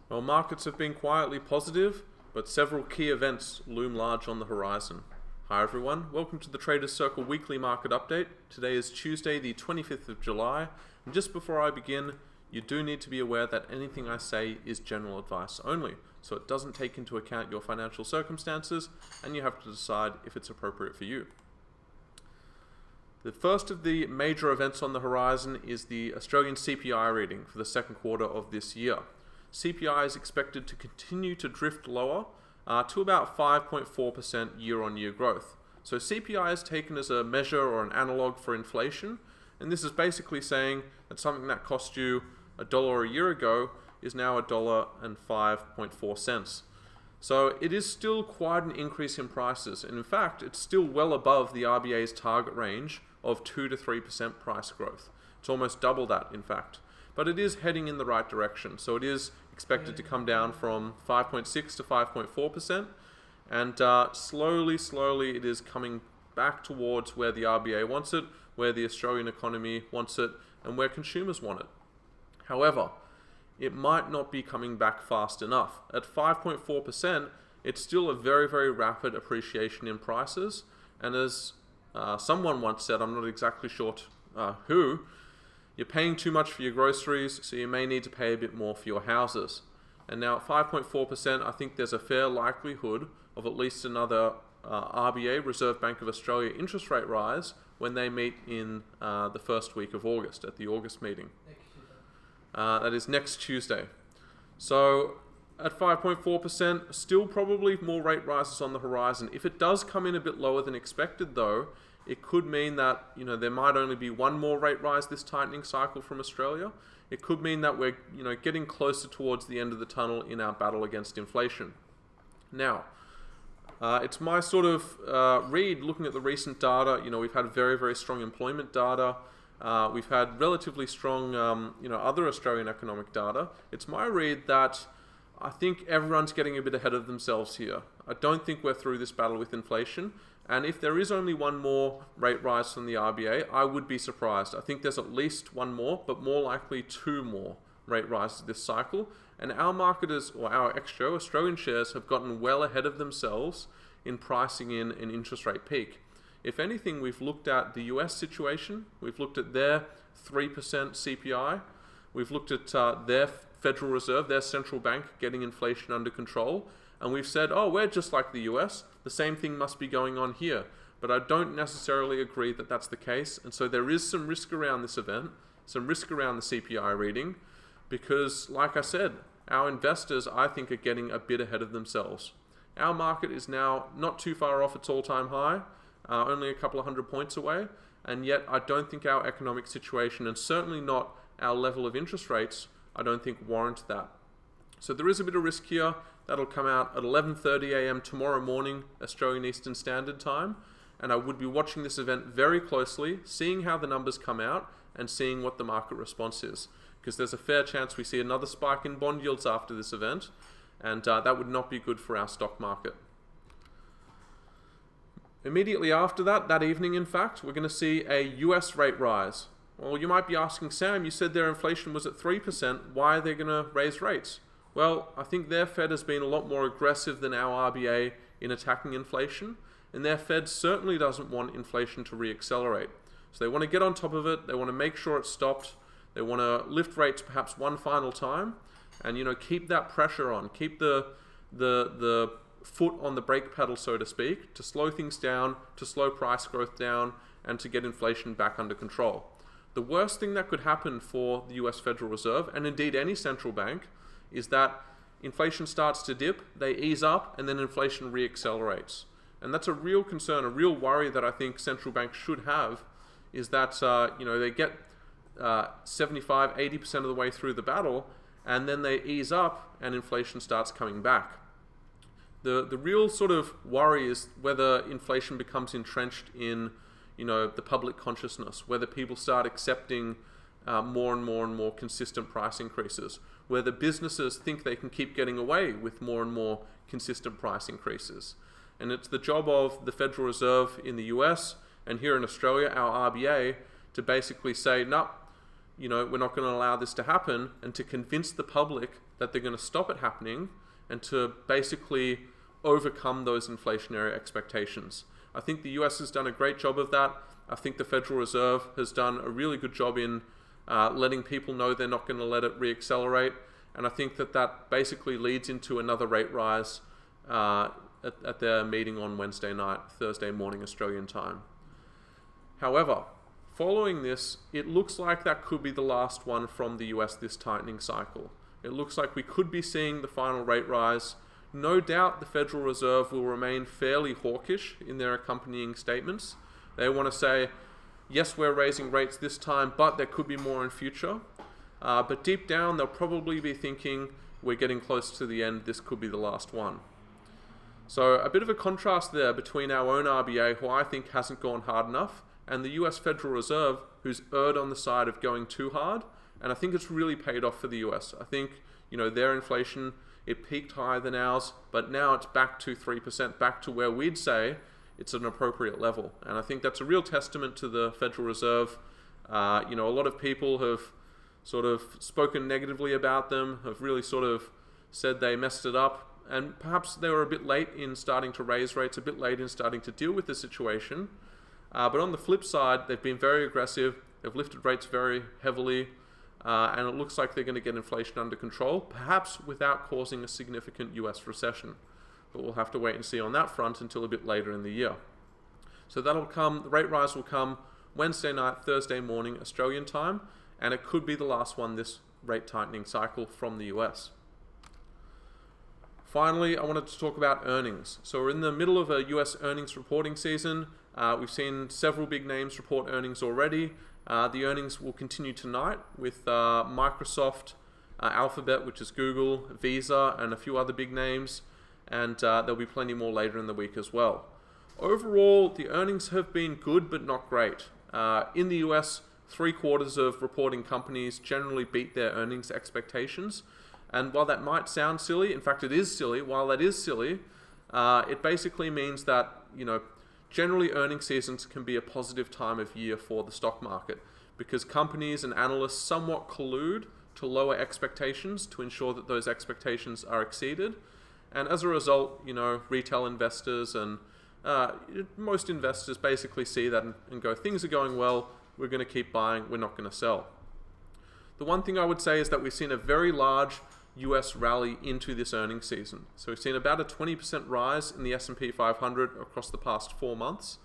Well, markets have been quietly positive, but several key events loom large on the horizon. Hi everyone, welcome to the Traders Circle weekly market update. Today is Tuesday the 25th of July, and just before I begin, you do need to be aware that anything I say is general advice only, so it doesn't take into account your financial circumstances, and you have to decide if it's appropriate for you. The first of the major events on the horizon is the Australian CPI reading for the second quarter of this year. CPI is expected to continue to drift lower to about 5.4% year-on-year growth. So CPI is taken as a measure or an analog for inflation, and this is basically saying that something that cost you $1 a year ago is now $1.05. So it is still quite an increase in prices, and in fact it's still well above the RBA's target range of 2 to 3% price growth. It's almost double that, in fact. But it is heading in the right direction. So it is expected to come down from 5.6 to 5.4%, and slowly it is coming back towards where the RBA wants it, where the Australian economy wants it, and where consumers want it. However, it might not be coming back fast enough. At 5.4%, it's still a very, very rapid appreciation in prices, and as someone once said, I'm not exactly sure who, you're paying too much for your groceries, so you may need to pay a bit more for your houses. And now at 5.4%, I think there's a fair likelihood of at least another RBA, Reserve Bank of Australia, interest rate rise when they meet in the first week of August, at the August meeting. That is next Tuesday. So at 5.4%, still probably more rate rises on the horizon. If it does come in a bit lower than expected though, it could mean that there might only be one more rate rise this tightening cycle from Australia. It could mean that we're getting closer towards the end of the tunnel in our battle against inflation. Now, it's my sort of read looking at the recent data. We've had very, very strong employment data. We've had relatively strong other Australian economic data. It's my read that I think everyone's getting a bit ahead of themselves here. I don't think we're through this battle with inflation. And if there is only one more rate rise from the RBA, I would be surprised. I think there's at least one more, but more likely two more rate rises this cycle. And our marketers, or our ex-Joe Australian shares, have gotten well ahead of themselves in pricing in an interest rate peak. If anything, we've looked at the US situation, we've looked at their 3% CPI, we've looked at their Federal Reserve, their central bank, getting inflation under control, and we've said, oh, we're just like the US, the same thing must be going on here. But I don't necessarily agree that that's the case, and so there is some risk around this event, some risk around the CPI reading, because, like I said, our investors, I think, are getting a bit ahead of themselves. Our market is now not too far off its all-time high, only a couple of hundred points away, and yet I don't think our economic situation, and certainly not our level of interest rates, I don't think warrant that. So there is a bit of risk here. That'll come out at 11:30 a.m. tomorrow morning, Australian Eastern Standard Time, and I would be watching this event very closely, seeing how the numbers come out, and seeing what the market response is, because there's a fair chance we see another spike in bond yields after this event, and that would not be good for our stock market. Immediately after that evening in fact, we're going to see a US rate rise. Well, you might be asking, Sam, you said their inflation was at 3%, why are they going to raise rates? Well, I think their Fed has been a lot more aggressive than our RBA in attacking inflation, and their Fed certainly doesn't want inflation to reaccelerate. So they want to get on top of it, they want to make sure it's stopped, they want to lift rates perhaps one final time, and keep that pressure on, keep the foot on the brake pedal, so to speak, to slow things down, to slow price growth down, and to get inflation back under control. The worst thing that could happen for the US Federal Reserve, and indeed any central bank, is that inflation starts to dip, they ease up, and then inflation reaccelerates. And that's a real concern, a real worry that I think central banks should have, is that they get 75-80% of the way through the battle, and then they ease up, and inflation starts coming back. The real sort of worry is whether inflation becomes entrenched in the public consciousness, whether people start accepting more and more consistent price increases, whether businesses think they can keep getting away with more and more consistent price increases. And it's the job of the Federal Reserve in the US and here in Australia, our RBA, to basically say, no, we're not going to allow this to happen, and to convince the public that they're going to stop it happening and to basically overcome those inflationary expectations. I think the US has done a great job of that. I think the Federal Reserve has done a really good job in letting people know they're not going to let it reaccelerate. And I think that basically leads into another rate rise at their meeting on Wednesday night, Thursday morning Australian time. However, following this, it looks like that could be the last one from the US this tightening cycle. It looks like we could be seeing the final rate rise. No doubt the Federal Reserve will remain fairly hawkish in their accompanying statements. They want to say, yes, we're raising rates this time, but there could be more in future. But deep down, they'll probably be thinking, we're getting close to the end, this could be the last one. So a bit of a contrast there between our own RBA, who I think hasn't gone hard enough, and the US Federal Reserve, who's erred on the side of going too hard. And I think it's really paid off for the US. I think, their inflation, it peaked higher than ours, but now it's back to 3%, back to where we'd say it's an appropriate level. And I think that's a real testament to the Federal Reserve. A lot of people have sort of spoken negatively about them, have really sort of said they messed it up, and perhaps they were a bit late in starting to raise rates, a bit late in starting to deal with the situation. But on the flip side, they've been very aggressive, they've lifted rates very heavily, and it looks like they're going to get inflation under control, perhaps without causing a significant US recession. But we'll have to wait and see on that front until a bit later in the year. So the rate rise will come Wednesday night, Thursday morning, Australian time, and it could be the last one this rate tightening cycle from the US. Finally, I wanted to talk about earnings. So we're in the middle of a US earnings reporting season. We've seen several big names report earnings already. The earnings will continue tonight with Microsoft, Alphabet, which is Google, Visa, and a few other big names. And there'll be plenty more later in the week as well. Overall, the earnings have been good but not great. In the US, 3/4 of reporting companies generally beat their earnings expectations. And while that might sound silly, in fact it is silly, while that is silly, it basically means that, generally earnings seasons can be a positive time of year for the stock market because companies and analysts somewhat collude to lower expectations to ensure that those expectations are exceeded. And as a result, retail investors and most investors basically see that and go, things are going well, we're going to keep buying, we're not going to sell. The one thing I would say is that we've seen a very large US rally into this earnings season. So we've seen about a 20% rise in the S&P 500 across the past 4 months.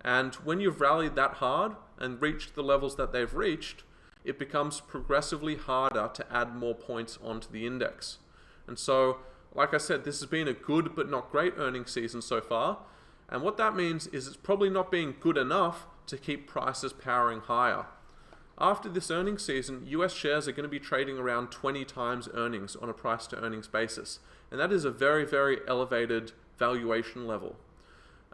And when you've rallied that hard and reached the levels that they've reached, it becomes progressively harder to add more points onto the index. And so, like I said, this has been a good but not great earnings season so far. And what that means is it's probably not being good enough to keep prices powering higher. After this earnings season, US shares are going to be trading around 20 times earnings on a price to earnings basis. And that is a very, very elevated valuation level.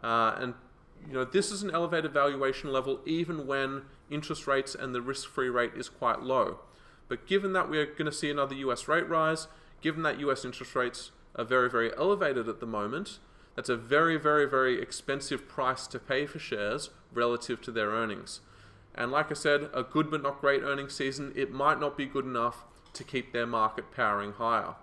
This is an elevated valuation level even when interest rates and the risk-free rate is quite low. But given that we're going to see another US rate rise, given that US interest rates are very, very elevated at the moment, that's a very, very, very expensive price to pay for shares relative to their earnings. And like I said, a good but not great earnings season, it might not be good enough to keep their market powering higher.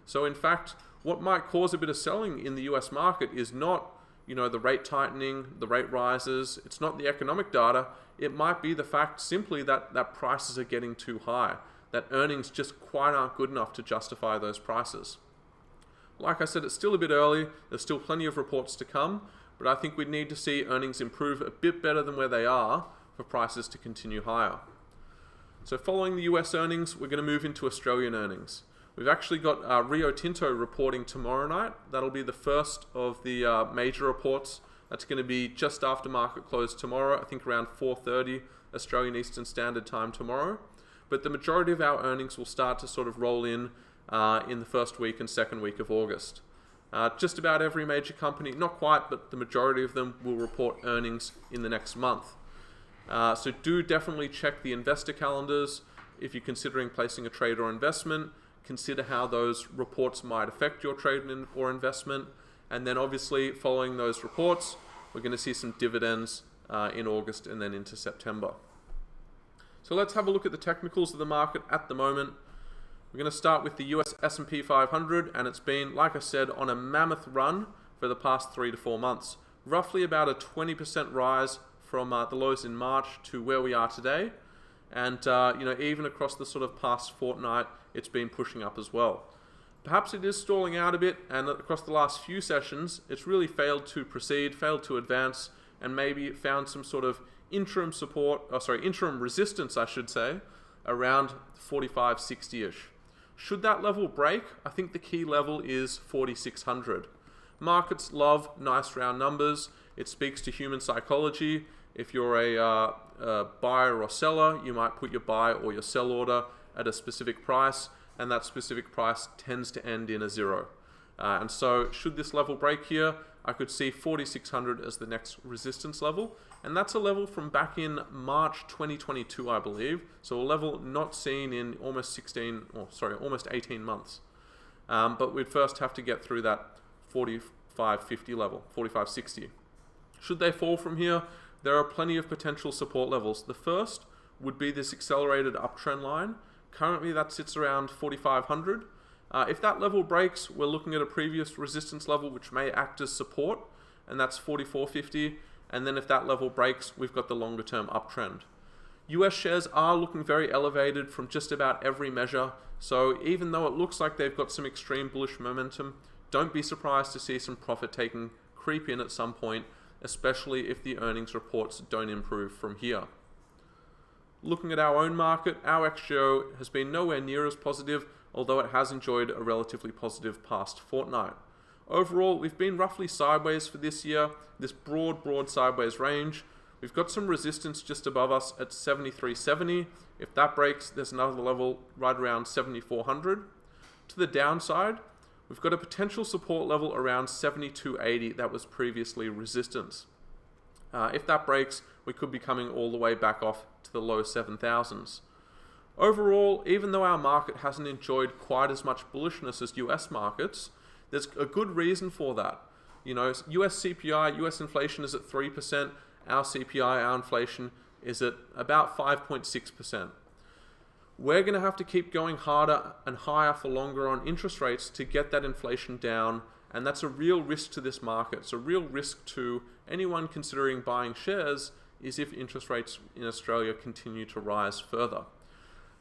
So in fact, what might cause a bit of selling in the US market is not, the rate tightening, the rate rises, it's not the economic data, it might be the fact simply that prices are getting too high, that earnings just quite aren't good enough to justify those prices. Like I said, it's still a bit early, there's still plenty of reports to come, but I think we'd need to see earnings improve a bit better than where they are for prices to continue higher. So following the US earnings, we're going to move into Australian earnings. We've actually got Rio Tinto reporting tomorrow night. That'll be the first of the major reports. That's going to be just after market close tomorrow, I think around 4:30 Australian Eastern Standard Time tomorrow. But the majority of our earnings will start to sort of roll in the first week and second week of August. Just about every major company, not quite, but the majority of them will report earnings in the next month. So do definitely check the investor calendars. If you're considering placing a trade or investment, consider how those reports might affect your trade or investment. And then obviously following those reports, we're going to see some dividends in August and then into September. So let's have a look at the technicals of the market at the moment. We're going to start with the US S&P 500, and it's been, like I said, on a mammoth run for the past 3 to 4 months. Roughly about a 20% rise from the lows in March to where we are today. And even across the sort of past fortnight, it's been pushing up as well. Perhaps it is stalling out a bit, and across the last few sessions, it's really failed to proceed, failed to advance, and maybe found some sort of interim resistance, I should say, around 45.60-ish. Should that level break, I think the key level is 4600. Markets love nice round numbers. It speaks to human psychology. If you're a buyer or seller, you might put your buy or your sell order at a specific price, and that specific price tends to end in a zero. And so should this level break here, I could see 4600 as the next resistance level, and that's a level from back in March 2022, I believe. So a level not seen in almost 18 months. But we'd first have to get through that 4550 level, 4560. Should they fall from here, there are plenty of potential support levels. The first would be this accelerated uptrend line. Currently that sits around 4500. If that level breaks, we're looking at a previous resistance level which may act as support, and that's 4450. And then if that level breaks, we've got the longer term uptrend. US shares are looking very elevated from just about every measure, so even though it looks like they've got some extreme bullish momentum, don't be surprised to see some profit taking creep in at some point, especially if the earnings reports don't improve from here. Looking at our own market, our XGO has been nowhere near as positive, although it has enjoyed a relatively positive past fortnight. Overall, we've been roughly sideways for this year, this broad sideways range. We've got some resistance just above us at 73.70. If that breaks, there's another level right around 7400. To the downside, we've got a potential support level around 72.80 that was previously resistance. If that breaks, we could be coming all the way back off to the low 7000s. Overall, even though our market hasn't enjoyed quite as much bullishness as US markets, there's a good reason for that. US CPI, US inflation is at 3%. Our CPI, our inflation, is at about 5.6%. We're going to have to keep going harder and higher for longer on interest rates to get that inflation down, and that's a real risk to this market. It's a real risk to anyone considering buying shares is if interest rates in Australia continue to rise further.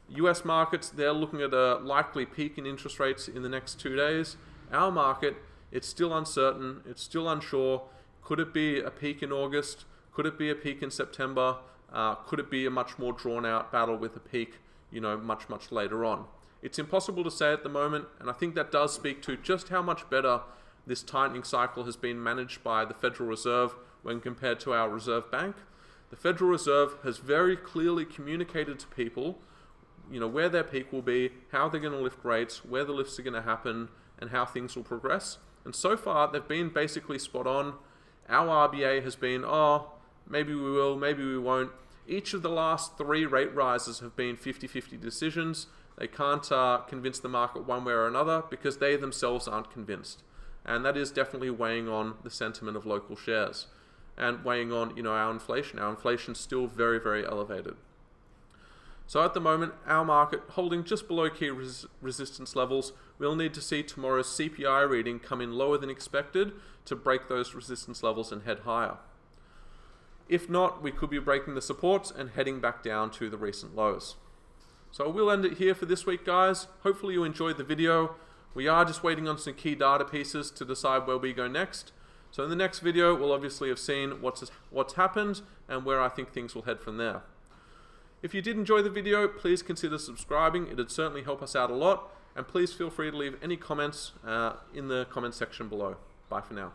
US markets, they're looking at a likely peak in interest rates in the next 2 days. Our market, it's still uncertain, it's still unsure. Could it be a peak in August? Could it be a peak in September? Could it be a much more drawn out battle with a peak, much later on? It's impossible to say at the moment, and I think that does speak to just how much better this tightening cycle has been managed by the Federal Reserve when compared to our Reserve Bank. The Federal Reserve has very clearly communicated to people, where their peak will be, how they're going to lift rates, where the lifts are going to happen, and how things will progress. And so far, they've been basically spot on. Our RBA has been, maybe we will, maybe we won't. Each of the last 3 rate rises have been 50-50 decisions. They can't convince the market one way or another because they themselves aren't convinced. And that is definitely weighing on the sentiment of local shares and weighing on, our inflation. Our inflation's still very, very elevated. So at the moment, our market holding just below key resistance levels. We'll need to see tomorrow's CPI reading come in lower than expected to break those resistance levels and head higher. If not, we could be breaking the supports and heading back down to the recent lows. So we'll end it here for this week, guys. Hopefully you enjoyed the video. We are just waiting on some key data pieces to decide where we go next. So in the next video, we'll obviously have seen what's happened and where I think things will head from there. If you did enjoy the video, please consider subscribing. It'd certainly help us out a lot. And please feel free to leave any comments in the comment section below. Bye for now.